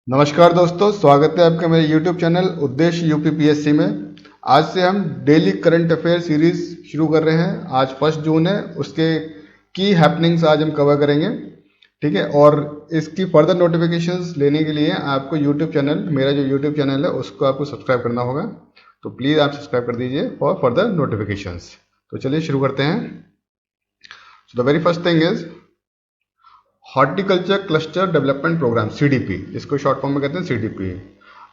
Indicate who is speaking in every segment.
Speaker 1: नमस्कार दोस्तों, स्वागत है आपका मेरे YouTube चैनल उद्देश्य यूपीपीएससी में। आज से हम डेली करंट अफेयर सीरीज शुरू कर रहे हैं। आज 1 जून है, उसके की हैपनिंग्स आज हम कवर करेंगे। ठीक है, और इसकी फर्दर नोटिफिकेशंस लेने के लिए आपको YouTube चैनल, मेरा जो YouTube चैनल है उसको आपको सब्सक्राइब करना होगा। तो प्लीज़ आप सब्सक्राइब कर दीजिए फॉर फर्दर नोटिफिकेशंस। तो चलिए शुरू करते हैं। So the very first thing is horticulture cluster development programme, CDP, जिसको शॉर्ट फॉर्म में कहते हैं सीडीपी।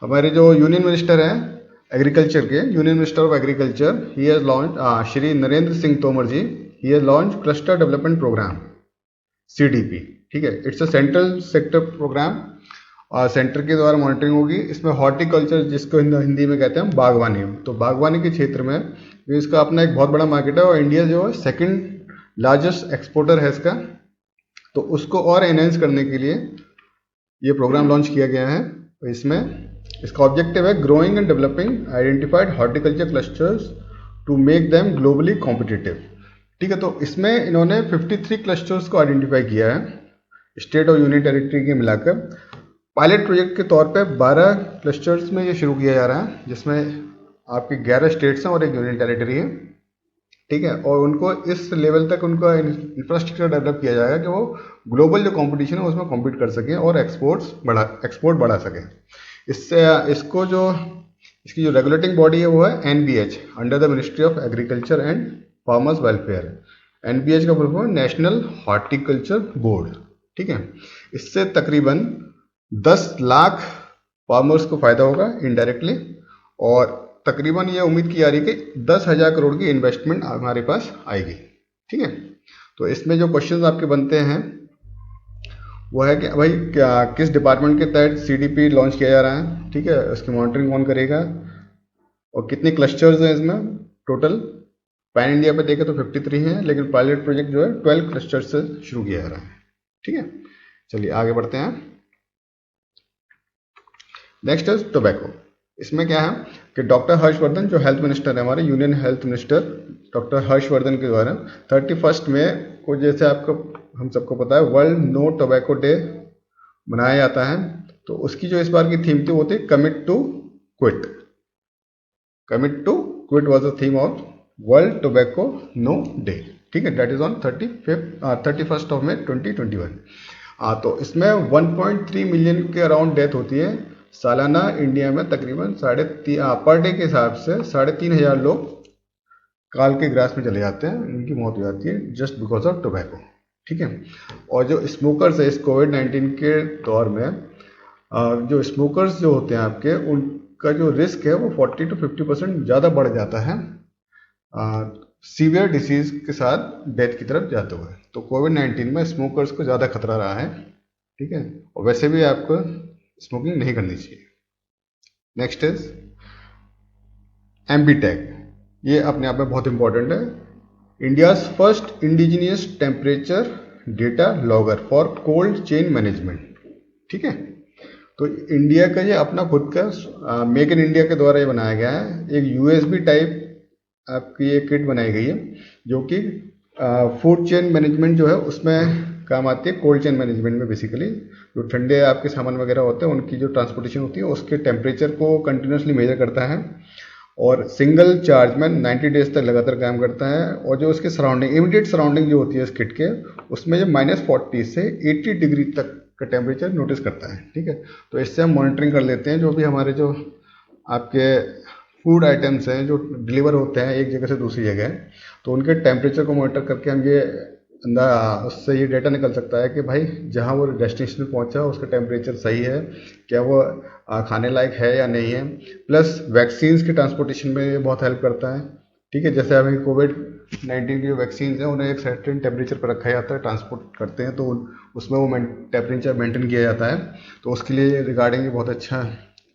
Speaker 1: हमारे जो यूनियन मिनिस्टर हैं एग्रीकल्चर के, union minister of agriculture, he has launch, Shri Narendra Singh Tomar ji, he has launch cluster development programme CDP. ठीक है, it's a central sector programme और सेंटर के द्वारा मॉनिटरिंग होगी। इसमें हॉर्टिकल्चर, जिसको हिंदी में कहते हैं बागवानी, तो बागवानी के क्षेत्र में इसका अपना एक बहुत बड़ा मार्केट है और इंडिया जो है सेकंड लार्जेस्ट एक्सपोर्टर है इसका। तो उसको और एनहेंस करने के लिए ये प्रोग्राम लॉन्च किया गया है। तो इसमें इसका ऑब्जेक्टिव है growing and developing identified horticulture clusters to make them globally competitive. ठीक है, तो इसमें इन्होंने 53 क्लस्टर्स को आइडेंटिफाई किया है, स्टेट और यूनियन टेरिटरी के मिलाकर। पायलट प्रोजेक्ट के तौर पे 12 क्लस्टर्स में ये शुरू किया जा रहा है, जिसमें आपके 11 स्टेट्स हैं और एक यूनियन टेरिटरी है। ठीक है, और उनको इस लेवल तक उनका इंफ्रास्ट्रक्चर डेवलप किया जाएगा कि वो ग्लोबल जो कंपटीशन है उसमें कॉम्पीट कर सकें और एक्सपोर्ट बढ़ा सकें। इससे इसको जो इसकी जो रेगुलेटिंग बॉडी है वो है NBH, under the ministry of agriculture and farmers welfare. NBH का full form national horticulture board. ठीक है, इससे तकरीबन 10 लाख फार्मर्स को फायदा होगा इनडायरेक्टली, और तकरीबन ये उम्मीद की जा रही है कि 10,000 करोड़ की इन्वेस्टमेंट हमारे पास आएगी। ठीक है, तो इसमें जो क्वेश्चंस आपके बनते हैं वो है कि भाई क्या किस डिपार्टमेंट के तहत सीडीपी लॉन्च किया जा रहा है। ठीक है, उसकी मॉनिटरिंग कौन करेगा और कितने क्लस्टर्स हैं इसमें टोटल। पैन इंडिया पे देखें तो 53 हैं, लेकिन पायलट प्रोजेक्ट जो है 12 क्लस्टर्स से शुरू किया जा रहा है। ठीक है, चलिए आगे बढ़ते हैं। Next is tobacco. इसमें क्या है कि डॉक्टर हर्षवर्धन, जो हेल्थ मिनिस्टर है हमारे, union health minister doctor Harshvardhan के द्वारा 31 मई को, जैसे आपको हम सबको पता है, वर्ल्ड नो टोबैको डे मनाया जाता है। तो उसकी जो इस बार की थीम थी वो थी commit to quit. Commit to quit was the theme of world tobacco no day. ठीक है, दैट इज ऑन 31 मई 2021। तो इसमें 1.3 मिलियन के अराउंड डेथ होती है सालाना इंडिया में। तकरीबन पर डे के हिसाब से 3,500 लोग काल के ग्रास में चले जाते हैं, उनकी मौत हो जाती है जस्ट बिकॉज ऑफ टोबैको। ठीक है, और जो स्मोकर्स है इस कोविड-19 के दौर में, जो स्मोकर्स जो होते हैं आपके, उनका जो रिस्क है वो 40 to 50% ज़्यादा बढ़ जाता है सीवियर डिसीज के साथ डेथ की तरफ जाते हुए। तो कोविड-19 में स्मोकर्स को ज़्यादा खतरा रहा है। ठीक है, और वैसे भी आपको स्मोकिंग नहीं करनी चाहिए। Next is Ambitag. ये अपने आप में बहुत इंपॉर्टेंट है। India's first indigenous temperature data logger for cold chain management. ठीक है, तो इंडिया का ये अपना खुद का मेक इन इंडिया के द्वारा ये बनाया गया है। एक यूएसबी टाइप आपकी ये किट बनाई गई है, जो कि फूड चेन मैनेजमेंट जो है उसमें काम आती है। कोल्ड चेन मैनेजमेंट में बेसिकली जो ठंडे आपके सामान वगैरह होते हैं उनकी जो ट्रांसपोर्टेशन होती है उसके टेम्परेचर को कंटिन्यूसली मेजर करता है, और सिंगल चार्ज में 90 डेज तक लगातार काम करता है। और जो उसके सराउंडिंग, इमीडिएट सराउंडिंग जो होती है इस किट के, उसमें जो -40 से 80 डिग्री तक का टेम्परेचर नोटिस करता है। ठीक है, तो इससे हम मॉनिटरिंग कर लेते हैं जो भी हमारे जो आपके फूड आइटम्स हैं जो डिलीवर होते हैं एक जगह से दूसरी जगह, तो उनके टेम्परेचर को मॉनिटर करके हम ये उससे ये डेटा निकल सकता है कि भाई जहाँ वो डेस्टिनेशन पहुँचा उसका टेम्परेचर सही है, क्या वो खाने लायक है या नहीं है। प्लस वैक्सीन्स की ट्रांसपोर्टेशन में ये बहुत हेल्प करता है। ठीक है, जैसे अभी कोविड-19 की जो वैक्सीन है उन्हें एक सर्टेन टेम्परेचर पर रखा जाता है, ट्रांसपोर्ट करते हैं तो उसमें वो टेम्परेचर मेंटेन किया जाता है। तो उसके लिए रिगार्डिंग बहुत अच्छा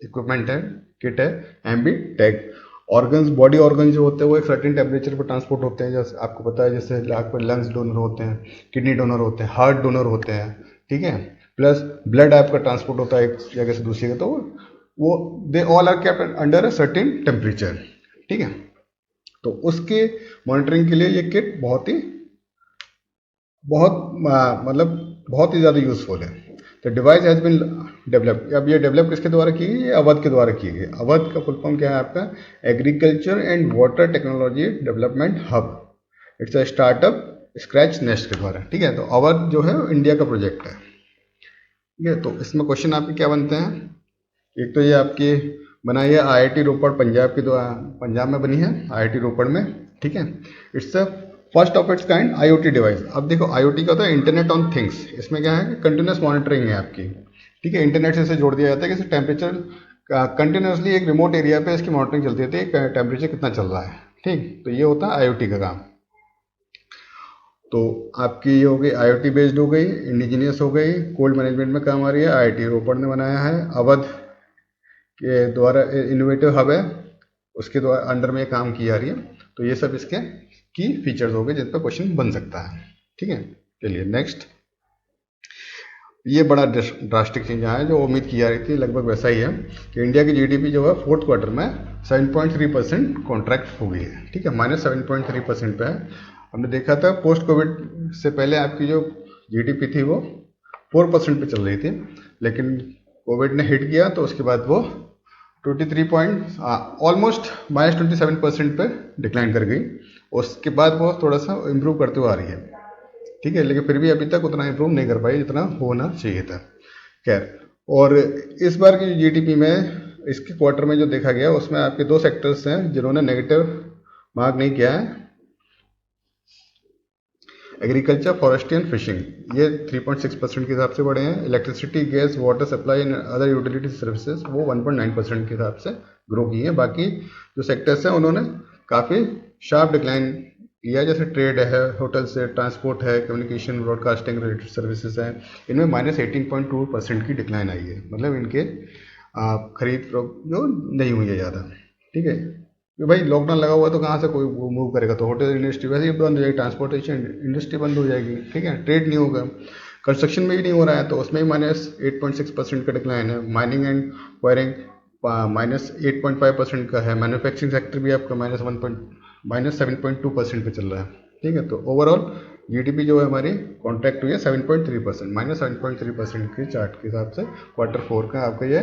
Speaker 1: इक्विपमेंट है, किट है एम्बीटेक। ऑर्गन्स, बॉडी ऑर्गन जो होते हैं वो एक सर्टेन टेम्परेचर पर ट्रांसपोर्ट होते हैं, जैसे आपको पता है, जैसे लंग्स डोनर होते हैं, किडनी डोनर होते हैं, हार्ट डोनर होते हैं। ठीक है, प्लस ब्लड आपका ट्रांसपोर्ट होता है एक जगह से दूसरी जगह, तो वो they all are kept under a certain temperature. ठीक है, तो उसके मॉनिटरिंग के लिए ये किट बहुत ही ज़्यादा यूजफुल है। The device has been develop. अब ये डेवलप किसके द्वारा की गई? ये अवध के द्वारा की गई। अवध का फुल फॉर्म क्या है आपका? Agriculture and water technology development hub. It's a startup scratch nest के द्वारा। ठीक है, तो अवध जो है इंडिया का प्रोजेक्ट है। ठीक है, तो इसमें क्वेश्चन आपके क्या बनते हैं? एक तो ये आपकी बनाई है IIT रोपड़ पंजाब के द्वारा, पंजाब में बनी है IIT रोपड़ में। ठीक है, it's a first of its kind IoT device. अब देखो IoT का होता है इंटरनेट ऑन थिंग्स। इसमें क्या है कि कंटिन्यूस मॉनिटरिंग है आपकी। ठीक है, इंटरनेट से इसे जोड़ दिया जाता है कि टेम्परेचर कंटिन्यूसली एक रिमोट एरिया पे इसकी मॉनिटरिंग चलती रहती है, टेम्परेचर कितना चल रहा है। ठीक, तो ये होता है IoT का काम। तो आपकी ये हो गई IoT बेस्ड हो गई, इंडिजीनियस हो गई, कोल्ड मैनेजमेंट में काम आ रही है, IIT रोपड़ ने बनाया है, अवध के द्वारा इनोवेटिव हब है, उसके द्वारा अंडर में काम की जा रही है। तो ये सब इसके की फीचर्स हो गए जिन पर क्वेश्चन बन सकता है। ठीक है, चलिए नेक्स्ट। ये बड़ा ड्रास्टिक चेंज आया है, जो उम्मीद की जा रही थी लगभग वैसा ही है कि इंडिया की GDP जो है फोर्थ क्वार्टर में 7.3% कॉन्ट्रैक्ट हो गई है। ठीक है, -7.3% पे है। हमने देखा था पोस्ट कोविड से पहले आपकी जो GDP थी वो 4% पे चल रही थी, लेकिन कोविड ने हिट किया तो उसके बाद वो 23 पॉइंट ऑलमोस्ट -27% पे डिक्लाइन कर गई। उसके बाद वो थोड़ा सा इम्प्रूव करते हुए आ रही है। ठीक है, लेकिन फिर भी अभी तक उतना इम्प्रूव नहीं कर पाई जितना होना चाहिए था। खैर, और इस बार की GDP में इसके क्वार्टर में जो देखा गया उसमें आपके दो सेक्टर्स हैं जिन्होंने नेगेटिव मार्क नहीं किया है। एग्रीकल्चर, फॉरेस्ट्री एंड फिशिंग, ये 3.6% के हिसाब से बढ़े हैं। Electricity, gas, water supply and other utility services वो 1.9% के हिसाब से ग्रो की हैं। बाकी जो सेक्टर्स हैं उन्होंने काफ़ी शार्प डिक्लाइन किया, जैसे ट्रेड है, होटल्स है, ट्रांसपोर्ट है, कम्युनिकेशन, ब्रॉडकास्टिंग रिलेटेड सर्विसेज हैं, इनमें -18.2% की डिक्लाइन आई है। मतलब इनके खरीद जो नहीं हुई है ज़्यादा। ठीक है, कि भाई लॉकडाउन लगा हुआ है तो कहाँ से कोई मूव करेगा, तो होटल इंडस्ट्री वैसे ही बंद हो जाएगी, ट्रांसपोर्टेशन इंडस्ट्री बंद हो जाएगी। ठीक है, ट्रेड नहीं होगा, कंस्ट्रक्शन में भी नहीं हो रहा है तो उसमें भी -8.6% का डिक्लाइन है। माइनिंग एंड वायरिंग -8.5% का है। मैन्युफैक्चरिंग सेक्टर भी आपका -7.2% पे चल रहा है। ठीक है, तो ओवरऑल GDP जो है हमारी कॉन्ट्रैक्ट हुई है 7.3%, -7.3% के चार्ट के हिसाब से Q4 का आपका ये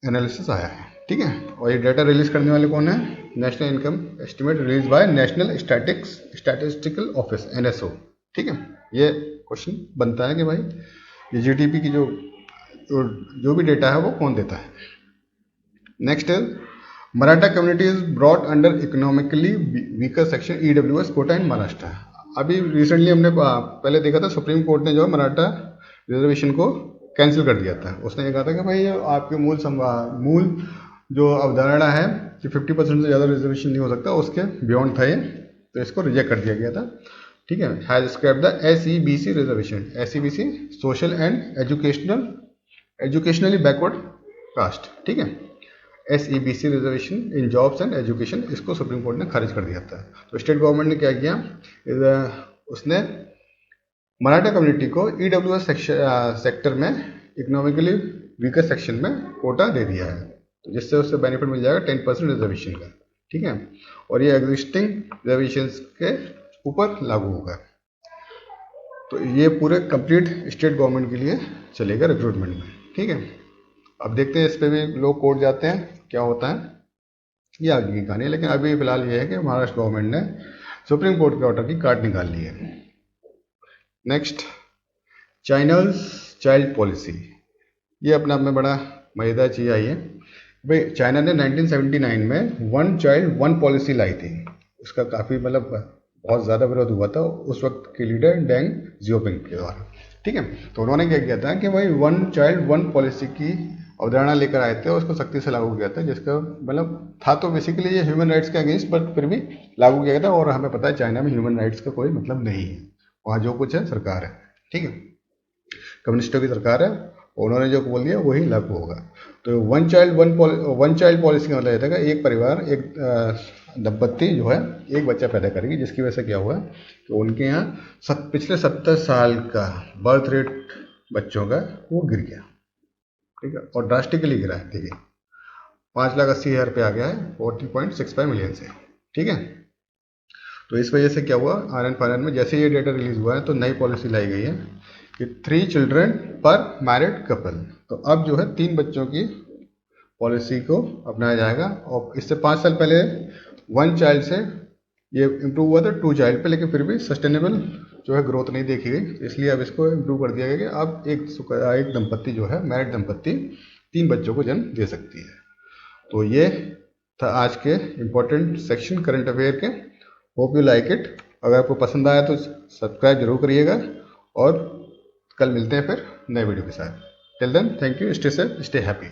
Speaker 1: एनालिसिस आया है। ठीक है, और ये डाटा रिलीज करने वाले कौन है? National income estimate release by national statistical office NSO। ठीक है, ये क्वेश्चन बनता है कि भाई ये GDP की जो भी डेटा है वो कौन देता है। नेक्स्ट है Maratha community is brought under economically weaker section EWS quota in Maharashtra. अभी रिसेंटली हमने पहले देखा था सुप्रीम कोर्ट ने जो है मराठा रिजर्वेशन को कैंसिल कर दिया था। उसने ये कहा था कि भाई ये आपके मूल जो अवधारणा है कि 50% से ज़्यादा रिजर्वेशन नहीं हो सकता, उसके बियॉन्ड था ये, तो इसको रिजेक्ट कर दिया गया था। ठीक है, has scrap the SEBC reservation. SEBC social and educationally backward caste. ठीक है, SEBC reservation in jobs and education, इसको सुप्रीम कोर्ट ने खारिज कर दिया था। तो स्टेट गवर्नमेंट ने क्या किया, उसने मराठा कम्युनिटी को EWS सेक्टर में इकोनॉमिकली वीकर सेक्शन में कोटा दे दिया है, तो जिससे उससे बेनिफिट मिल जाएगा 10% रिजर्वेशन का। ठीक है, और ये एग्जिस्टिंग रिजर्वेशन के ऊपर लागू होगा। तो ये पूरे कंप्लीट स्टेट गवर्नमेंट के लिए चलेगा रिक्रूटमेंट में। ठीक है, अब देखते हैं इस पर भी लोग कोर्ट जाते हैं क्या होता है, ये आगे की कहानी है। लेकिन अभी फिलहाल ये है कि महाराष्ट्र गवर्नमेंट ने सुप्रीम कोर्ट के ऑर्डर की काट निकाल ली है। नेक्स्ट, चाइनाज चाइल्ड पॉलिसी, ये अपने आप में बड़ा मजेदार चीज़ आई है। भाई चाइना ने 1979 में वन चाइल्ड वन पॉलिसी लाई थी। उसका काफ़ी मतलब बहुत ज़्यादा विरोध हुआ था उस वक्त के लीडर डेंग जियोपिंग के द्वारा। ठीक है, तो उन्होंने क्या किया था कि भाई वन चाइल्ड वन पॉलिसी की अवधारणा लेकर आए थे और उसको सख्ती से लागू किया था, जिसका मतलब था तो बेसिकली ये ह्यूमन राइट्स के अगेंस्ट, बट फिर भी लागू किया गया था। और हमें पता है चाइना में ह्यूमन राइट्स का कोई मतलब नहीं है, वहाँ जो कुछ है सरकार है। ठीक है, कम्युनिस्टों की सरकार है, उन्होंने जो बोल दिया वही लागू होगा। तो वन चाइल्ड पॉलिसी का मतलब ये था कि एक परिवार, एक दंपत्ति जो है एक बच्चा पैदा करेगी, जिसकी वजह से क्या हुआ कि उनके यहाँ पिछले 70 साल का बर्थ रेट बच्चों का वो गिर गया। ठीक है, और ड्रास्टिकली गिरा है। देखिए 5,80,000 पे आ गया है 40.65 मिलियन से। ठीक है, तो इस वजह से क्या हुआ, आनंद फानंद में जैसे ये डेटा रिलीज हुआ है तो नई पॉलिसी लाई गई है कि 3 चिल्ड्रन पर मैरिड कपल। तो अब जो है 3 बच्चों की पॉलिसी को अपनाया जाएगा। और इससे 5 साल पहले 1 चाइल्ड से ये इम्प्रूव हुआ था 2 चाइल्ड पे, लेकिन फिर भी सस्टेनेबल जो है ग्रोथ नहीं देखी गई, इसलिए अब इसको इम्प्रूव कर दिया गया कि अब एक दंपत्ति जो है, मैरिड दंपत्ति 3 बच्चों को जन्म दे सकती है। तो ये था आज के इम्पोर्टेंट सेक्शन करंट अफेयर के। Hope you like it. अगर आपको पसंद आया तो सब्सक्राइब जरूर करिएगा, और कल मिलते हैं फिर नए वीडियो के साथ। Till then, thank you, stay safe, stay happy.